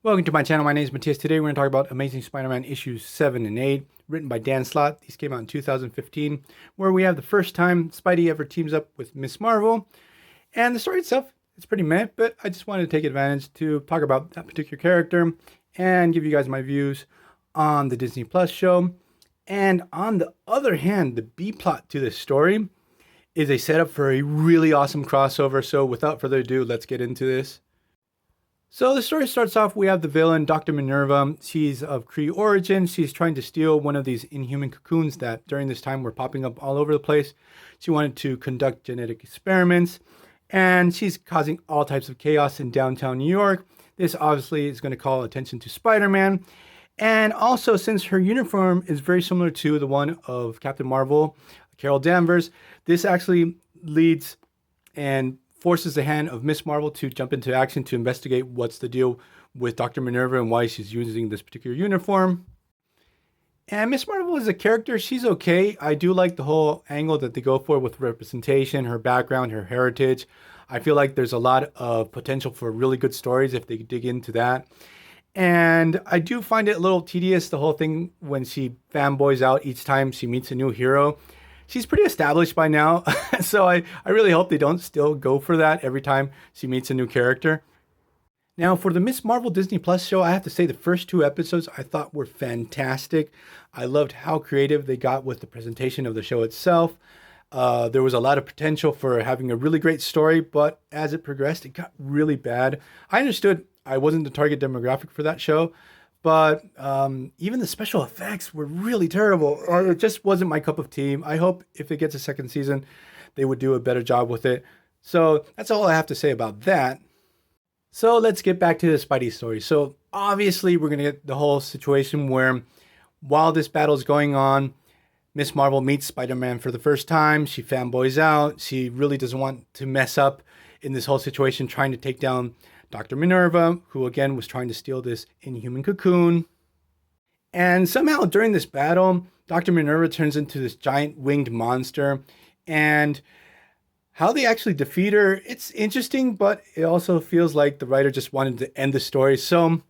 Welcome to my channel. My name is Matthias. Today we're going to talk about Amazing Spider-Man issues 7 and 8, written by Dan Slott. These came out in 2015, where we have the first time Spidey ever teams up with Miss Marvel. And the story itself is pretty meh, but I just wanted to take advantage to talk about that particular character and give you guys my views on the Disney Plus show. And on the other hand, the B-plot to this story is a setup for a really awesome crossover. So without further ado, let's get into this. So the story starts off, we have the villain, Dr. Minerva. She's of Kree origin. She's trying to steal one of these inhuman cocoons that during this time were popping up all over the place. She wanted to conduct genetic experiments, and she's causing all types of chaos in downtown New York. This obviously is going to call attention to Spider-Man. And also, since her uniform is very similar to the one of Captain Marvel, Carol Danvers, this actually leads and forces the hand of Miss Marvel to jump into action to investigate what's the deal with Dr. Minerva and why she's using this particular uniform. And Miss Marvel is a character, she's okay. I do like the whole angle that they go for with representation, her background, her heritage. I feel like there's a lot of potential for really good stories if they dig into that. And I do find it a little tedious, the whole thing when she fanboys out each time she meets a new hero. She's pretty established by now, so I really hope they don't still go for that every time she meets a new character. Now, for the Miss Marvel Disney Plus show, I have to say the first two episodes I thought were fantastic. I loved how creative they got with the presentation of the show itself. There was a lot of potential for having a really great story, but as it progressed, it got really bad. I understood I wasn't the target demographic for that show, but even the special effects were really terrible. It just wasn't my cup of tea. I hope if it gets a second season, they would do a better job with it. So that's all I have to say about that. So let's get back to the Spidey story. So obviously we're going to get the whole situation where while this battle is going on, Miss Marvel meets Spider-Man for the first time. She fanboys out. She really doesn't want to mess up in this whole situation trying to take down Dr. Minerva, who again was trying to steal this inhuman cocoon. And somehow during this battle, Dr. Minerva turns into this giant winged monster. And how they actually defeat her, it's interesting, but it also feels like the writer just wanted to end the story. So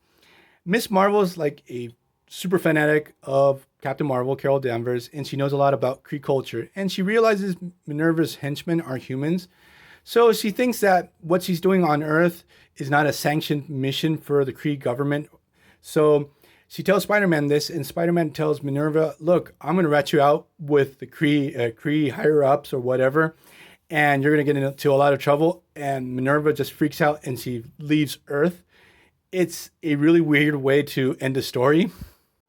Miss Marvel is like a super fanatic of Captain Marvel, Carol Danvers, and she knows a lot about Kree culture. And she realizes Minerva's henchmen are humans. So she thinks that what she's doing on Earth is not a sanctioned mission for the Kree government. So she tells Spider-Man this, and Spider-Man tells Minerva, look, I'm going to rat you out with the Kree higher-ups or whatever, and you're going to get into a lot of trouble. And Minerva just freaks out, and she leaves Earth. It's a really weird way to end a story.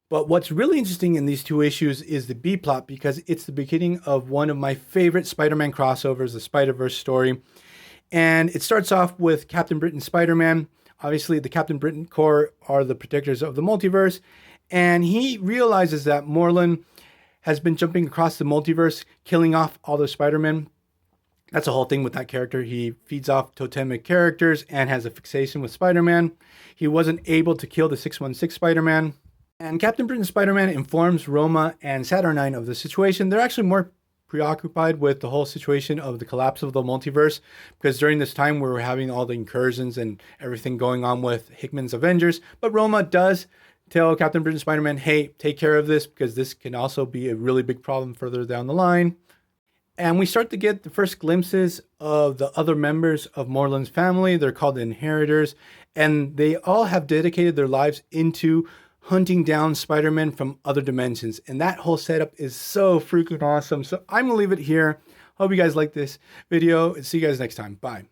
But what's really interesting in these two issues is the B-plot, because it's the beginning of one of my favorite Spider-Man crossovers, the Spider-Verse story. And it starts off with Captain Britain Spider-Man. Obviously, the Captain Britain Corps are the protectors of the multiverse. And he realizes that Morlun has been jumping across the multiverse, killing off all the Spider-Men. That's the whole thing with that character. He feeds off totemic characters and has a fixation with Spider-Man. He wasn't able to kill the 616 Spider-Man. And Captain Britain Spider-Man informs Roma and Saturnine of the situation. They're actually more preoccupied with the whole situation of the collapse of the multiverse, because during this time we were having all the incursions and everything going on with Hickman's Avengers. But Roma does tell Captain Britain Spider-Man, hey, take care of this, because this can also be a really big problem further down the line. And we start to get the first glimpses of the other members of Morlun's family. They're called the Inheritors, and they all have dedicated their lives into hunting down Spider-Man from other dimensions. And that whole setup is so freaking awesome. So I'm going to leave it here. Hope you guys like this video, and see you guys next time. Bye.